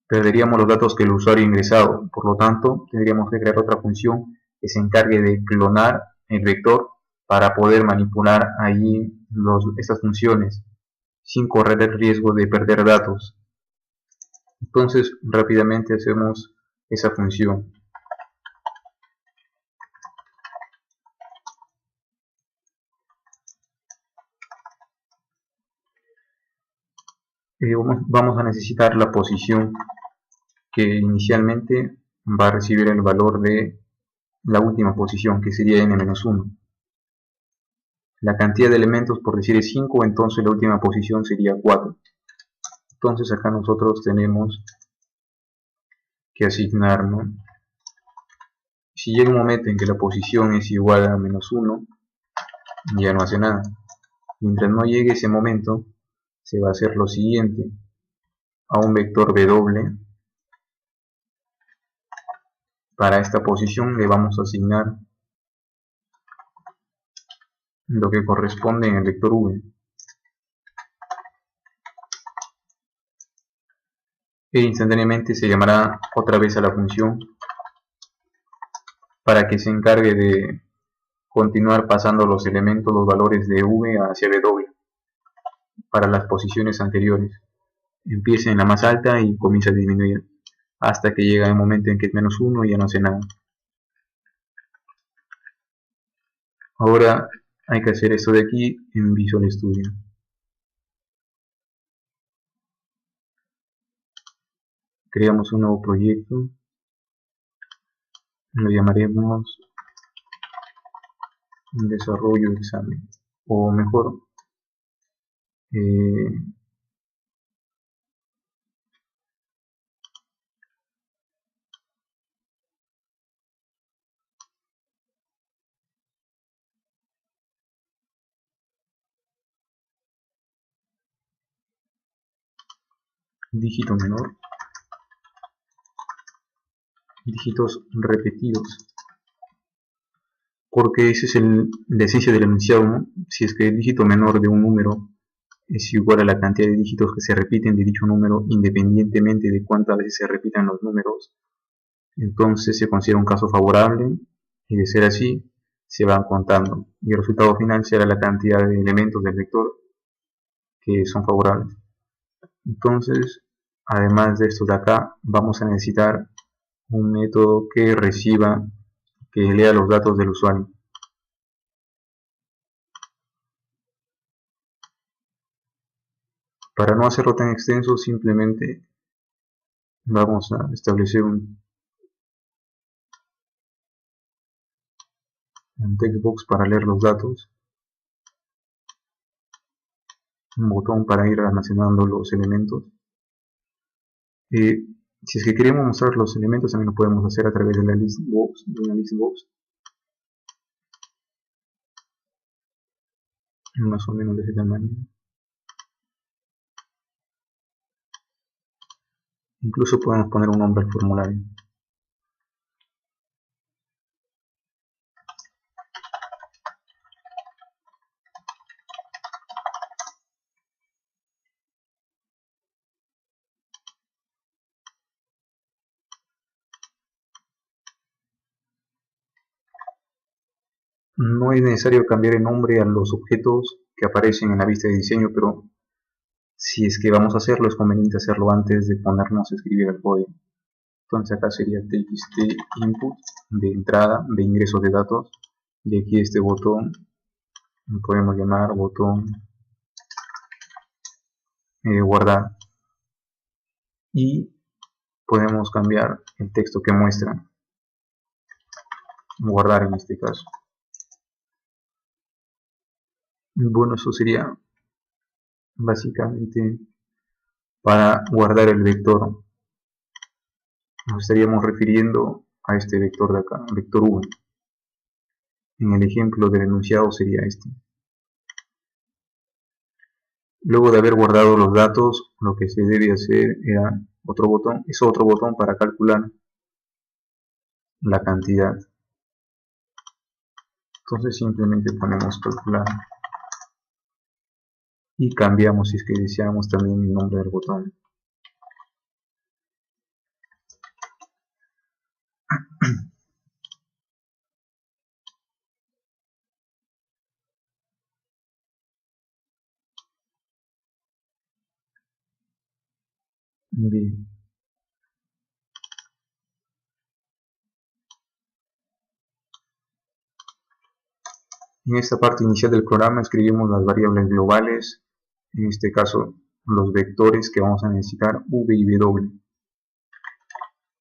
perderíamos los datos que el usuario ha ingresado. Por lo tanto, tendríamos que crear otra función que se encargue de clonar el vector para poder manipular ahí estas funciones sin correr el riesgo de perder datos. Entonces, rápidamente hacemos esa función. Vamos a necesitar la posición que inicialmente va a recibir el valor de la última posición, que sería n-1. La cantidad de elementos, por decir, es 5, entonces la última posición sería 4. Entonces acá nosotros tenemos que asignar, ¿no? Si llega un momento en que la posición es igual a -1, ya no hace nada. Mientras no llegue ese momento, se va a hacer lo siguiente. A un vector w, para esta posición le vamos a asignar lo que corresponde en el vector v. E instantáneamente se llamará otra vez a la función para que se encargue de continuar pasando los elementos, los valores de v hacia w para las posiciones anteriores. Empieza en la más alta y comienza a disminuir hasta que llega el momento en que es -1 y ya no hace nada. Ahora hay que hacer esto de aquí en Visual Studio. Creamos un nuevo proyecto, lo llamaremos desarrollo examen, o mejor dígito menor, dígitos repetidos, porque esa es la esencia del enunciado, ¿no? Si es que el dígito menor de un número es igual a la cantidad de dígitos que se repiten de dicho número, independientemente de cuántas veces se repitan los números, entonces se considera un caso favorable, y de ser así, se van contando, y el resultado final será la cantidad de elementos del vector que son favorables. Entonces, además de estos de acá, vamos a necesitar un método que reciba, que lea los datos del usuario. Para no hacerlo tan extenso, simplemente vamos a establecer un textbox para leer los datos, un botón para ir almacenando los elementos. Si es que queremos mostrar los elementos, también lo podemos hacer a través de la listbox, más o menos de ese tamaño. Incluso podemos poner un nombre al formulario. No es necesario cambiar el nombre a los objetos que aparecen en la vista de diseño, pero si es que vamos a hacerlo, es conveniente hacerlo antes de ponernos a escribir el código. Entonces acá sería txt input de entrada, de ingresos de datos, y aquí este botón lo podemos llamar botón guardar, y podemos cambiar el texto que muestra, guardar en este caso. Bueno, eso sería básicamente para guardar el vector. Nos estaríamos refiriendo a este vector de acá, vector v. En el ejemplo del enunciado sería este. Luego de haber guardado los datos, lo que se debe hacer era otro botón para calcular la cantidad. Entonces simplemente ponemos calcular y cambiamos, si es que deseamos, también el nombre del botón. Bien. En esta parte inicial del programa escribimos las variables globales, en este caso los vectores que vamos a necesitar, v y w.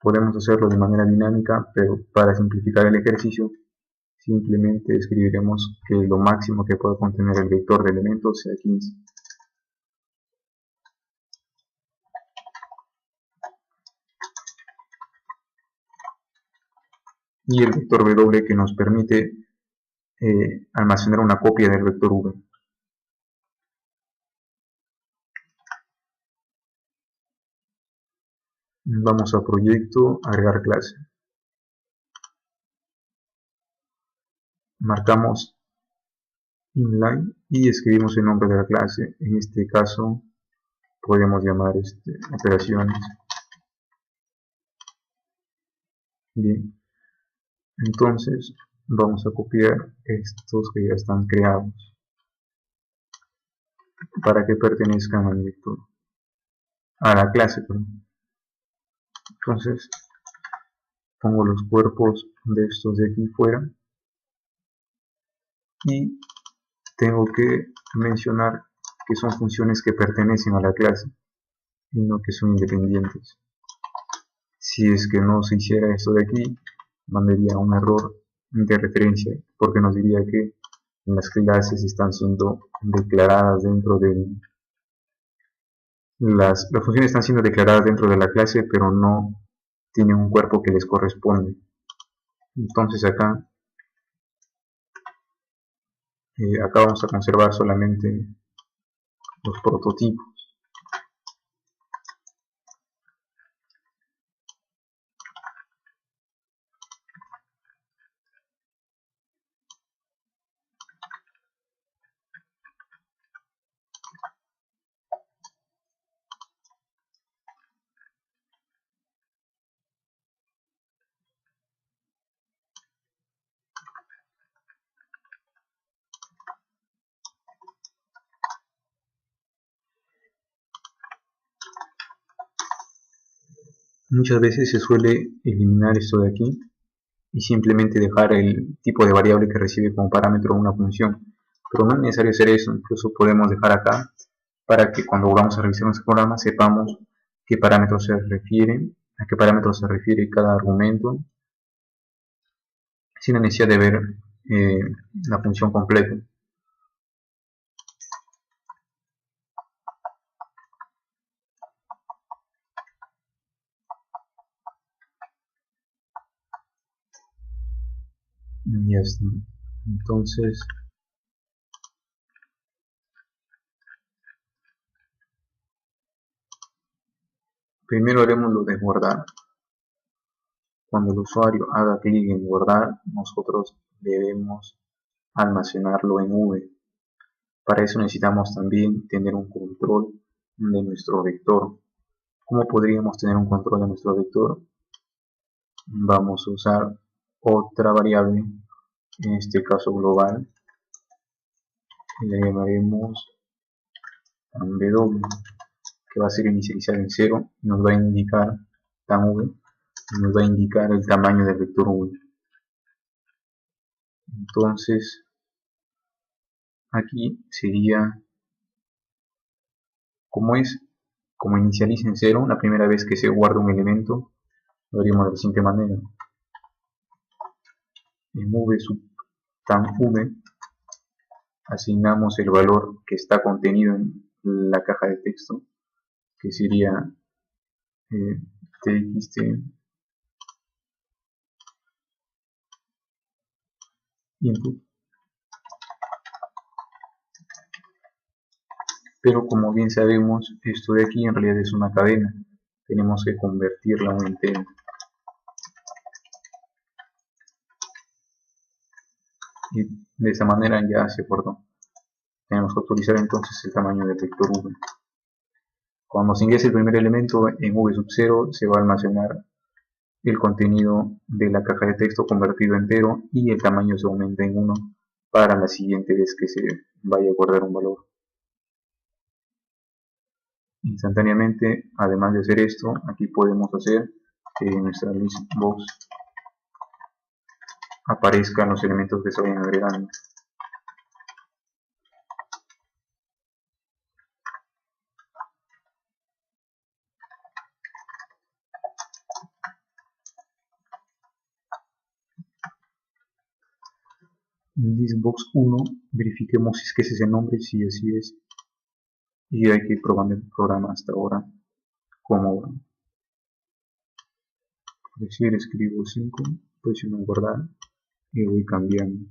Podemos hacerlo de manera dinámica, pero para simplificar el ejercicio simplemente escribiremos que lo máximo que pueda contener el vector de elementos sea 15. Y el vector w que nos permite almacenar una copia del vector v. Vamos a proyecto, agregar clase. Marcamos inline y escribimos el nombre de la clase. En este caso podemos llamar operaciones. Bien, entonces vamos a copiar estos que ya están creados para que pertenezcan al vector, a la clase, perdón. Entonces pongo los cuerpos de estos de aquí fuera y tengo que mencionar que son funciones que pertenecen a la clase y no que son independientes. Si es que no se hiciera esto de aquí, mandaría un error de referencia, porque nos diría que las clases están siendo declaradas dentro del... Las funciones están siendo declaradas dentro de la clase, pero no tienen un cuerpo que les corresponde. Entonces acá vamos a conservar solamente los prototipos. Muchas veces se suele eliminar esto de aquí y simplemente dejar el tipo de variable que recibe como parámetro una función, pero no es necesario hacer eso. Incluso podemos dejar acá para que cuando vamos a revisar nuestro programa sepamos qué parámetros se refieren, a qué parámetros se refiere cada argumento, sin la necesidad de ver la función completa. Ya está. Entonces primero haremos lo de guardar. Cuando el usuario haga clic en guardar, nosotros debemos almacenarlo en V. Para eso necesitamos también tener un control de nuestro vector. ¿Cómo podríamos tener un control de nuestro vector? Vamos a usar otra variable, en este caso global, y la llamaremos w, que va a ser inicializada en 0 y nos va a indicar nos va a indicar el tamaño del vector v. Entonces aquí sería como inicializa en 0, la primera vez que se guarda un elemento lo haríamos de la siguiente manera: en v sub tan v asignamos el valor que está contenido en la caja de texto, que sería txt input. Pero como bien sabemos, esto de aquí en realidad es una cadena, tenemos que convertirla a un entero. Y de esa manera ya se acordó. Tenemos que actualizar entonces el tamaño del vector v. Cuando se ingrese el primer elemento en v sub 0 se va a almacenar el contenido de la caja de texto convertido a entero y el tamaño se aumenta en 1 para la siguiente vez que se vaya a guardar un valor. Instantáneamente, además de hacer esto, aquí podemos hacer que en nuestra list box aparezcan los elementos que se vayan agregando. En listbox 1 verifiquemos si es que es ese nombre, si así es, y hay que ir probando el programa hasta ahora como va. Por decir, escribo 5, presiono guardar y voy cambiando.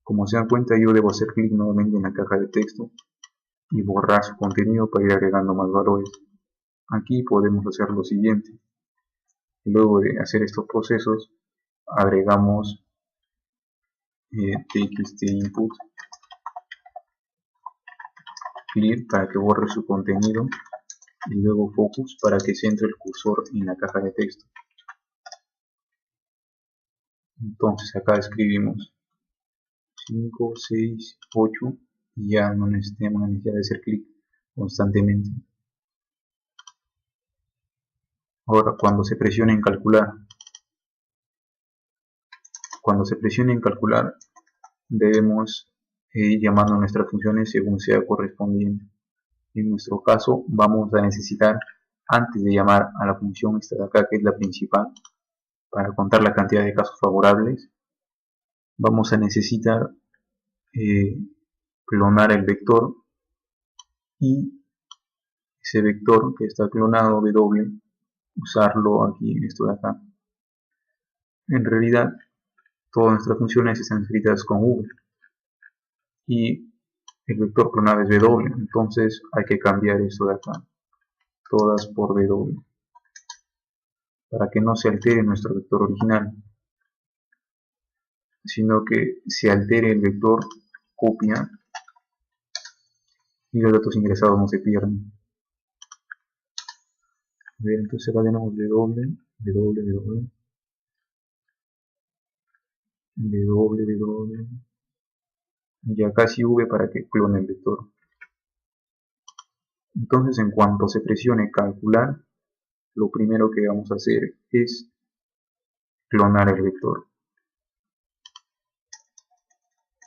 Como se dan cuenta, yo debo hacer clic nuevamente en la caja de texto y borrar su contenido para ir agregando más valores. Aquí podemos hacer lo siguiente: luego de hacer estos procesos, agregamos txt input clear para que borre su contenido y luego focus para que centre el cursor en la caja de texto. Entonces acá escribimos 5, 6, 8 y ya no necesitamos la necesidad de hacer clic constantemente. Ahora cuando se presione en calcular, debemos ir llamando a nuestras funciones según sea correspondiente. En nuestro caso vamos a necesitar, antes de llamar a la función esta de acá, que es la principal, para contar la cantidad de casos favorables, vamos a necesitar clonar el vector, y ese vector que está clonado w, usarlo aquí en esto de acá. En realidad todas nuestras funciones están escritas con v y el vector clonado es w, entonces hay que cambiar esto de acá, todas por w, para que no se altere nuestro vector original, sino que se altere el vector copia y los datos ingresados no se pierden. Bien, entonces acá tenemos w, y acá sí v para que clone el vector. Entonces en cuanto se presione calcular, lo primero que vamos a hacer es clonar el vector.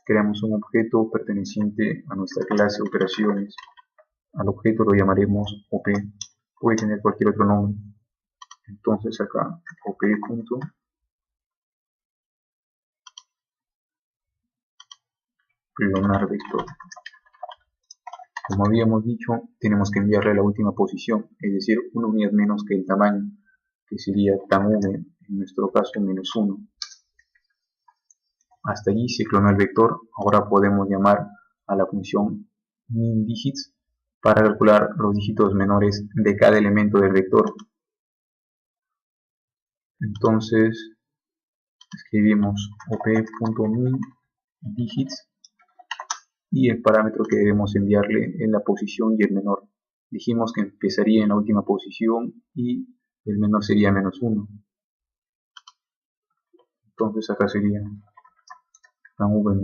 Creamos un objeto perteneciente a nuestra clase operaciones. Al objeto lo llamaremos op, puede tener cualquier otro nombre. Entonces acá op.clonar vector. Como habíamos dicho, tenemos que enviarle la última posición, es decir, una unidad menos que el tamaño, que sería tan v, en nuestro caso -1. Hasta allí se clonó el vector. Ahora podemos llamar a la función minDigits para calcular los dígitos menores de cada elemento del vector. Entonces escribimos op.minDigits y el parámetro que debemos enviarle es la posición y el menor. Dijimos que empezaría en la última posición y el menor sería -1. Entonces acá sería tan v